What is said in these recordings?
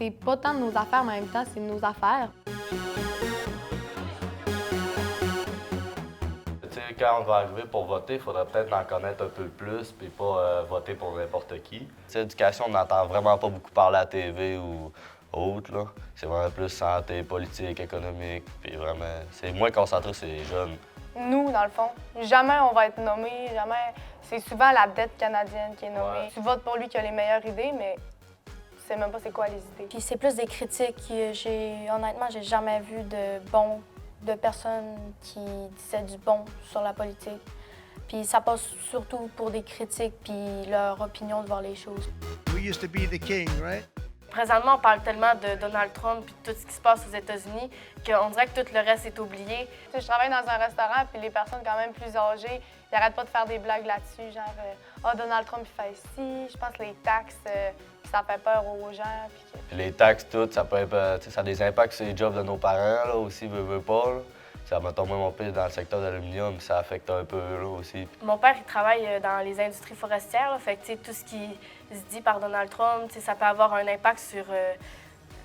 c'est pas tant de nos affaires, mais en même temps, c'est nos affaires. Quand on va arriver pour voter, il faudrait peut-être en connaître un peu plus puis pas voter pour n'importe qui. L'éducation, on n'entend vraiment pas beaucoup parler à la TV ou autre. C'est vraiment plus santé, politique, économique. Puis vraiment, c'est moins concentré sur les jeunes. Nous, dans le fond, jamais on va être nommé, jamais. C'est souvent la dette canadienne qui est nommée. Ouais. Tu votes pour lui qui a les meilleures idées, mais tu sais même pas c'est quoi les idées. Puis c'est plus des critiques. Honnêtement, j'ai jamais vu de personnes qui disaient du bon sur la politique. Puis ça passe surtout pour des critiques puis leur opinion de voir les choses. We used to be the king, right? Présentement, on parle tellement de Donald Trump et de tout ce qui se passe aux États-Unis qu'on dirait que tout le reste est oublié. Tu sais, je travaille dans un restaurant, puis les personnes quand même plus âgées, ils n'arrêtent pas de faire des blagues là-dessus, genre « Ah, Donald Trump, il fait ci, je pense que les taxes, ça fait peur aux gens. » Puis les taxes, tout, ça peut être, ça a des impacts sur les jobs de nos parents là, aussi, veut pas. Là. Ça m'a tombé mon père dans le secteur de l'aluminium, ça affecte un peu là, aussi. Mon père, il travaille dans les industries forestières, là, fait que tout ce qui se dit par Donald Trump, ça peut avoir un impact sur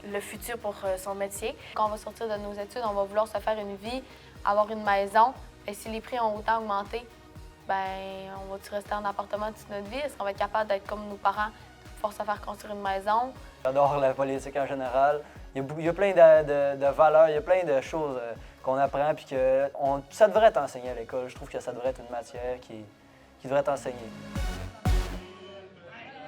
le futur pour son métier. Quand on va sortir de nos études, on va vouloir se faire une vie, avoir une maison. Et si les prix ont autant augmenté, ben on va-tu rester en appartement toute notre vie? Est-ce qu'on va être capable d'être comme nos parents, pouvoir se faire construire une maison? J'adore la politique en général. Il y a plein de valeurs, il y a plein de choses qu'on apprend puis que ça devrait être enseigné à l'école. Je trouve que ça devrait être une matière qui devrait être enseignée.